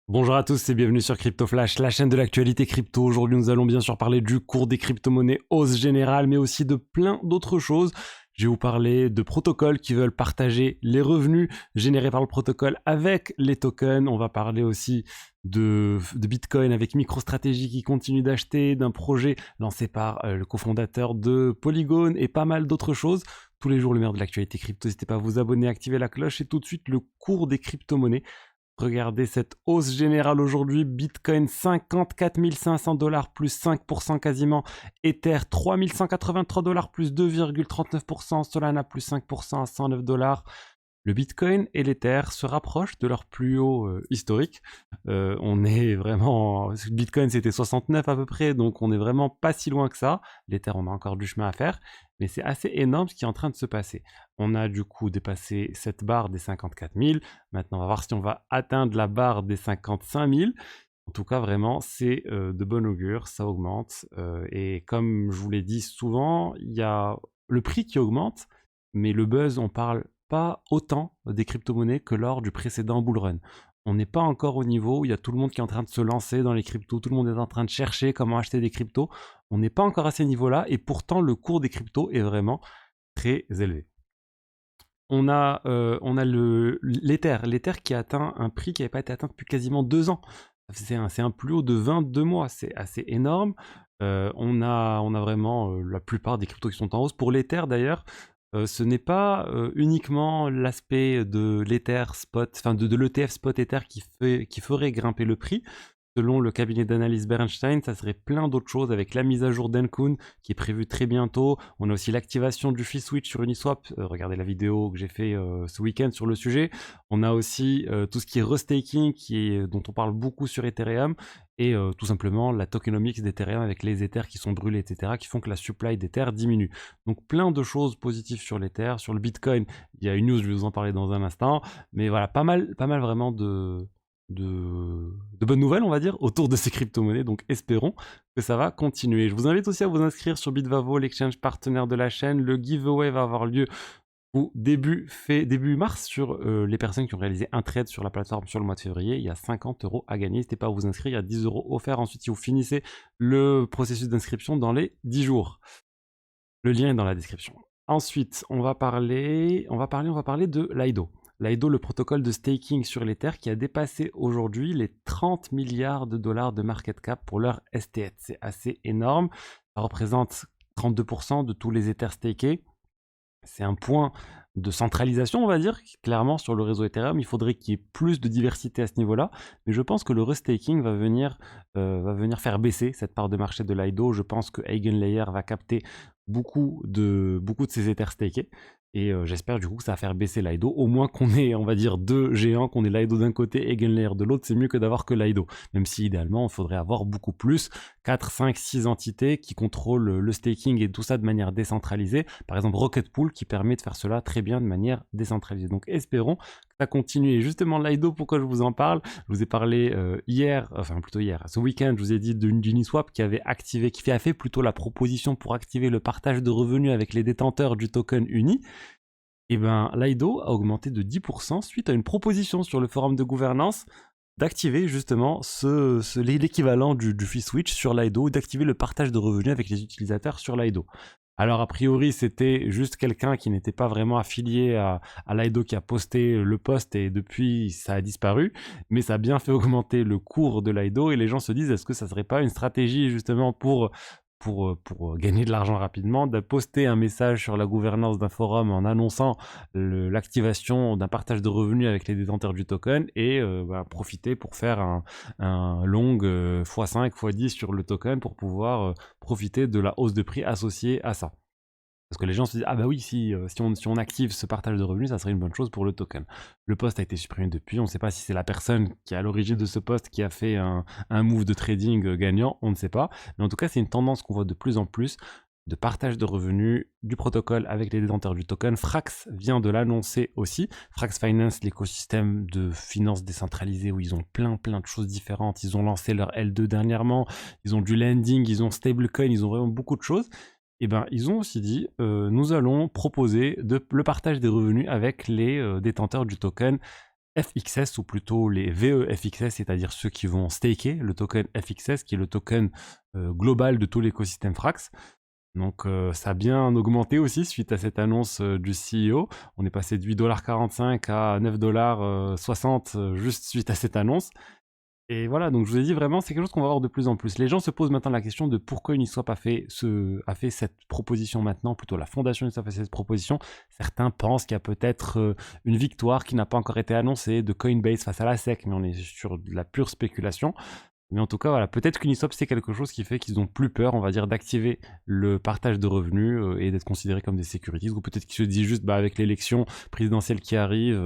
Bonjour à tous et bienvenue sur Crypto Flash, la chaîne de l'actualité crypto. Aujourd'hui, nous allons bien sûr parler du cours des crypto-monnaies, hausse générale, mais aussi de plein d'autres choses. Je vais vous parler de protocoles qui veulent partager les revenus générés par le protocole avec les tokens. On va parler aussi de Bitcoin avec MicroStrategy qui continue d'acheter, d'un projet lancé par le cofondateur de Polygon et pas mal d'autres choses. Tous les jours, le meilleur de l'actualité crypto. N'hésitez pas à vous abonner, activer la cloche et tout de suite le cours des crypto-monnaies. Regardez cette hausse générale aujourd'hui. Bitcoin 54 500 dollars plus 5% quasiment. Ether 3 183 dollars plus 2,39%. Solana plus 5% à 109 dollars. Le Bitcoin et l'Ether se rapprochent de leur plus haut historique. On est vraiment... Bitcoin c'était 69 à peu près, donc on est vraiment pas si loin que ça. L'Ether on a encore du chemin à faire, mais c'est assez énorme ce qui est en train de se passer. On a du coup dépassé cette barre des 54 000. Maintenant on va voir si on va atteindre la barre des 55 000. En tout cas, vraiment, c'est de bon augure, ça augmente. Et comme je vous l'ai dit souvent, il y a le prix qui augmente, mais le buzz, on parle pas autant des crypto-monnaies que lors du précédent bull run. On n'est pas encore au niveau où il y a tout le monde qui est en train de se lancer dans les cryptos, tout le monde est en train de chercher comment acheter des cryptos. On n'est pas encore à ces niveaux-là, et pourtant le cours des cryptos est vraiment très élevé. On a l'Ether qui a atteint un prix qui n'avait pas été atteint depuis quasiment 2 ans. C'est un plus haut de 22 mois, c'est assez énorme. On a vraiment la plupart des cryptos qui sont en hausse. Pour l'Ether d'ailleurs, ce n'est pas uniquement l'aspect de l'Ether spot, enfin de l'ETF spot Ether qui ferait grimper le prix. Selon le cabinet d'analyse Bernstein, ça serait plein d'autres choses avec la mise à jour d'Encun qui est prévue très bientôt. On a aussi l'activation du fee switch sur Uniswap. Regardez la vidéo que j'ai fait ce week-end sur le sujet. On a aussi tout ce qui est restaking dont on parle beaucoup sur Ethereum et tout simplement la tokenomics d'Ethereum avec les Ethers qui sont brûlés, etc., qui font que la supply d'Ether diminue. Donc plein de choses positives sur l'Ether. Sur le Bitcoin, il y a une news, je vais vous en parler dans un instant. Mais voilà, pas mal vraiment de bonnes nouvelles, on va dire, autour de ces crypto-monnaies. Donc espérons que ça va continuer. Je vous invite aussi à vous inscrire sur Bitvavo, l'exchange partenaire de la chaîne. Le giveaway va avoir lieu au début mars sur les personnes qui ont réalisé un trade sur la plateforme sur le mois de février. Il y a 50 € à gagner. N'hésitez pas à vous inscrire. Il y a 10 € offerts ensuite si vous finissez le processus d'inscription dans les 10 jours. Le lien est dans la description. Ensuite, on va parler de Lido. Lido, le protocole de staking sur l'Ether qui a dépassé aujourd'hui les 30 milliards de dollars de market cap pour leur STS. C'est assez énorme. Ça représente 32% de tous les Ethers stakés. C'est un point de centralisation, on va dire, clairement sur le réseau Ethereum. Il faudrait qu'il y ait plus de diversité à ce niveau-là. Mais je pense que le restaking va venir faire baisser cette part de marché de Lido. Je pense que Eigenlayer va capter beaucoup de ces Ethers stakés. Et j'espère du coup que ça va faire baisser Lido. Au moins qu'on ait, on va dire, deux géants, qu'on ait Lido d'un côté et Eigenlayer de l'autre. C'est mieux que d'avoir que Lido. Même si idéalement, il faudrait avoir beaucoup plus. 4, 5, 6 entités qui contrôlent le staking et tout ça de manière décentralisée. Par exemple, Rocket Pool qui permet de faire cela très bien de manière décentralisée. Donc espérons que ça continue. Et justement, Lido, pourquoi je vous en parle? Je vous ai parlé ce week-end, je vous ai dit d'Uniswap qui avait activé, a fait plutôt la proposition pour activer le partage de revenus avec les détenteurs du token Uni. Et bien, Lido a augmenté de 10% suite à une proposition sur le forum de gouvernance d'activer justement l'équivalent du fee switch sur Lido, d'activer le partage de revenus avec les utilisateurs sur Lido. Alors a priori c'était juste quelqu'un qui n'était pas vraiment affilié à Lido qui a posté le post et depuis ça a disparu, mais ça a bien fait augmenter le cours de Lido et les gens se disent est-ce que ça serait pas une stratégie justement pour gagner de l'argent rapidement, de poster un message sur la gouvernance d'un forum en annonçant l'activation d'un partage de revenus avec les détenteurs du token et profiter pour faire un long x5, x10 sur le token pour pouvoir profiter de la hausse de prix associée à ça. Parce que les gens se disent, ah bah oui, si on active ce partage de revenus, ça serait une bonne chose pour le token. Le post a été supprimé depuis, on ne sait pas si c'est la personne qui est à l'origine de ce post qui a fait un move de trading gagnant, on ne sait pas. Mais en tout cas, c'est une tendance qu'on voit de plus en plus de partage de revenus du protocole avec les détenteurs du token. Frax vient de l'annoncer aussi. Frax Finance, l'écosystème de finances décentralisées où ils ont plein de choses différentes. Ils ont lancé leur L2 dernièrement, ils ont du lending, ils ont stablecoin, ils ont vraiment beaucoup de choses. Et ben, ils ont aussi dit, nous allons proposer le partage des revenus avec les détenteurs du token FXS, ou plutôt les VEFXS, c'est-à-dire ceux qui vont staker le token FXS, qui est le token global de tout l'écosystème Frax. Donc ça a bien augmenté aussi suite à cette annonce du CEO. On est passé de 8,45 $ à 9,60 $ juste suite à cette annonce. Et voilà, donc je vous ai dit vraiment, c'est quelque chose qu'on va voir de plus en plus. Les gens se posent maintenant la question de pourquoi Uniswap a fait cette proposition maintenant, plutôt la fondation Uniswap a fait cette proposition. Certains pensent qu'il y a peut-être une victoire qui n'a pas encore été annoncée de Coinbase face à la SEC, mais on est sur de la pure spéculation. Mais en tout cas, voilà, peut-être qu'Uniswap, c'est quelque chose qui fait qu'ils ont plus peur, on va dire, d'activer le partage de revenus et d'être considérés comme des securities. Ou peut-être qu'ils se disent juste, bah, avec l'élection présidentielle qui arrive,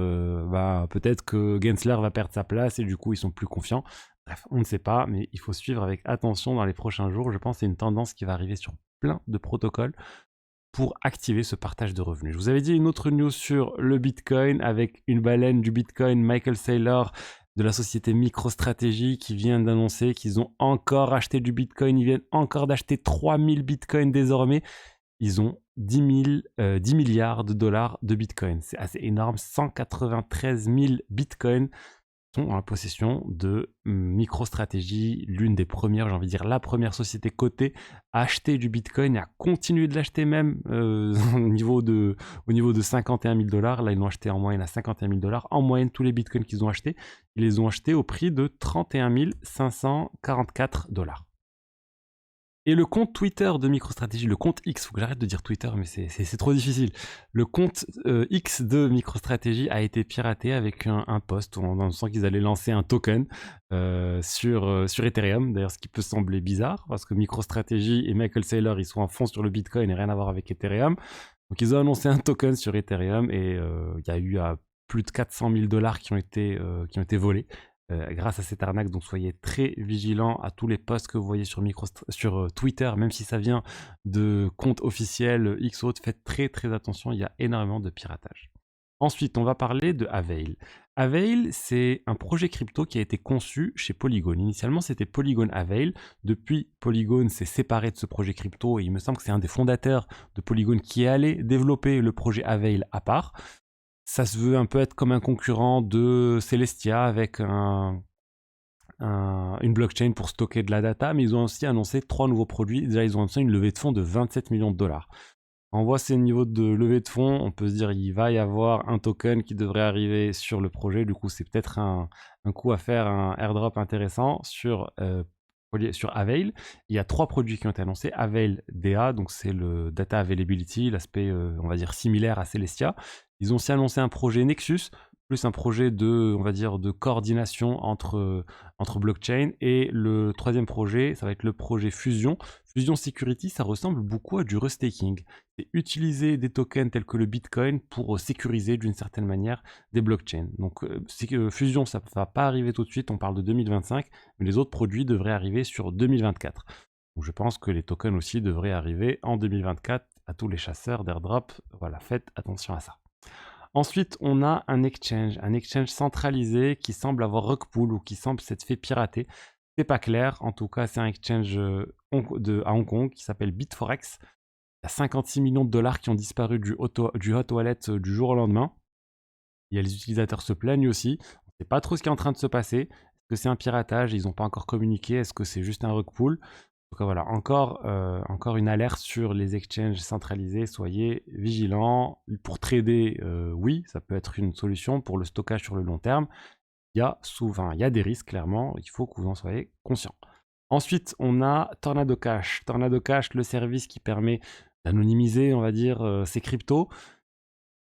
bah, peut-être que Gensler va perdre sa place et du coup, ils sont plus confiants. Bref, on ne sait pas, mais il faut suivre avec attention dans les prochains jours. Je pense que c'est une tendance qui va arriver sur plein de protocoles pour activer ce partage de revenus. Je vous avais dit une autre news sur le Bitcoin avec une baleine du Bitcoin, Michael Saylor, de la société MicroStrategy, qui vient d'annoncer qu'ils ont encore acheté du Bitcoin. Ils viennent encore d'acheter 3000 Bitcoins désormais. Ils ont 10 milliards de dollars de Bitcoin. C'est assez énorme. 193 000 Bitcoins sont en possession de MicroStrategy, l'une des premières, j'ai envie de dire la première société cotée à acheter du Bitcoin et à continuer de l'acheter même au niveau de 51 000 $. Là, ils l'ont acheté en moyenne à 51 000 $. En moyenne, tous les Bitcoins qu'ils ont achetés, ils les ont achetés au prix de 31 544 $. Et le compte Twitter de MicroStrategy, le compte X, faut que j'arrête de dire Twitter, mais c'est trop difficile. Le compte X de MicroStrategy a été piraté avec un post où on sent qu'ils allaient lancer un token sur Ethereum. D'ailleurs, ce qui peut sembler bizarre, parce que MicroStrategy et Michael Saylor, ils sont à fond sur le Bitcoin et rien à voir avec Ethereum. Donc, ils ont annoncé un token sur Ethereum et il y a eu plus de 400 000 $ qui ont été volés. Grâce à cette arnaque, donc soyez très vigilants à tous les posts que vous voyez sur Twitter, même si ça vient de comptes officiels X autres, faites très très attention, il y a énormément de piratage. Ensuite, on va parler de Avail. Avail, c'est un projet crypto qui a été conçu chez Polygon. Initialement, c'était Polygon Avail. Depuis, Polygon s'est séparé de ce projet crypto et il me semble que c'est un des fondateurs de Polygon qui est allé développer le projet Avail à part. Ça se veut un peu être comme un concurrent de Celestia avec une blockchain pour stocker de la data, mais ils ont aussi annoncé 3 nouveaux produits. Déjà, ils ont annoncé une levée de fonds de 27 millions de $. On voit ces niveaux de levée de fonds, on peut se dire il va y avoir un token qui devrait arriver sur le projet. Du coup, c'est peut-être un coup à faire un airdrop intéressant sur Avail. Il y a 3 produits qui ont été annoncés. Avail DA, donc c'est le Data Availability, l'aspect, on va dire, similaire à Celestia. Ils ont aussi annoncé un projet Nexus, plus un projet de, on va dire, de coordination entre blockchain. Et le troisième projet, ça va être le projet Fusion. Fusion Security, ça ressemble beaucoup à du restaking. C'est utiliser des tokens tels que le Bitcoin pour sécuriser d'une certaine manière des blockchains. Donc Fusion, ça ne va pas arriver tout de suite, on parle de 2025, mais les autres produits devraient arriver sur 2024. Donc je pense que les tokens aussi devraient arriver en 2024 à tous les chasseurs d'airdrop. Voilà, faites attention à ça. Ensuite, on a un exchange centralisé qui semble avoir rug pull ou qui semble s'être fait pirater. C'est pas clair, en tout cas, c'est un exchange à Hong Kong qui s'appelle Bitforex. Il y a 56 millions de $, qui ont disparu du hot wallet du jour au lendemain. Les utilisateurs se plaignent aussi. On ne sait pas trop ce qui est en train de se passer. Est-ce que c'est un piratage? Ils n'ont pas encore communiqué. Est-ce que c'est juste un rug pull? En tout cas, voilà, encore une alerte sur les exchanges centralisés. Soyez vigilants. Pour trader, oui, ça peut être une solution. Pour le stockage sur le long terme, il y a des risques, clairement. Il faut que vous en soyez conscients. Ensuite, on a Tornado Cash. Tornado Cash, le service qui permet d'anonymiser, on va dire, ces cryptos,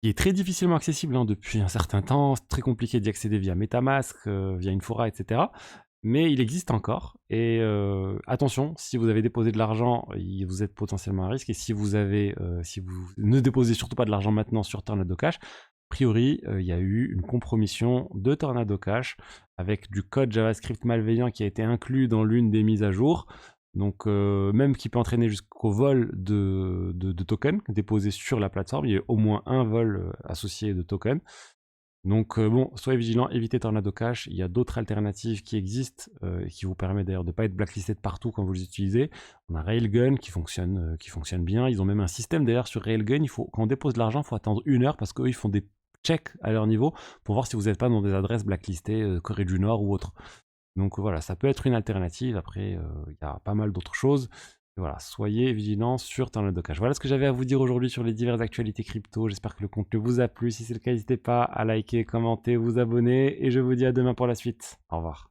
qui est très difficilement accessible depuis un certain temps. C'est très compliqué d'y accéder via MetaMask, via Infora, etc. Mais il existe encore. Et attention, si vous avez déposé de l'argent, vous êtes potentiellement à risque. Et si vous ne déposez surtout pas de l'argent maintenant sur Tornado Cash, a priori, il y a eu une compromission de Tornado Cash avec du code JavaScript malveillant qui a été inclus dans l'une des mises à jour. Donc, même qui peut entraîner jusqu'au vol de tokens déposés sur la plateforme. Il y a au moins un vol associé de tokens. Donc bon, soyez vigilants, évitez Tornado Cash. Il y a d'autres alternatives qui existent et qui vous permettent d'ailleurs de ne pas être blacklisté de partout quand vous les utilisez. On a Railgun qui fonctionne bien. Ils ont même un système d'ailleurs sur Railgun. Quand on dépose de l'argent, il faut attendre 1 heure parce qu'eux, ils font des check à leur niveau pour voir si vous n'êtes pas dans des adresses blacklistées Corée du Nord ou autre. Donc voilà, ça peut être une alternative. Après, il y a pas mal d'autres choses. Et voilà, soyez vigilants sur Turn de Cash. Voilà ce que j'avais à vous dire aujourd'hui sur les diverses actualités crypto. J'espère que le contenu vous a plu. Si c'est le cas, n'hésitez pas à liker, commenter, vous abonner. Et je vous dis à demain pour la suite. Au revoir.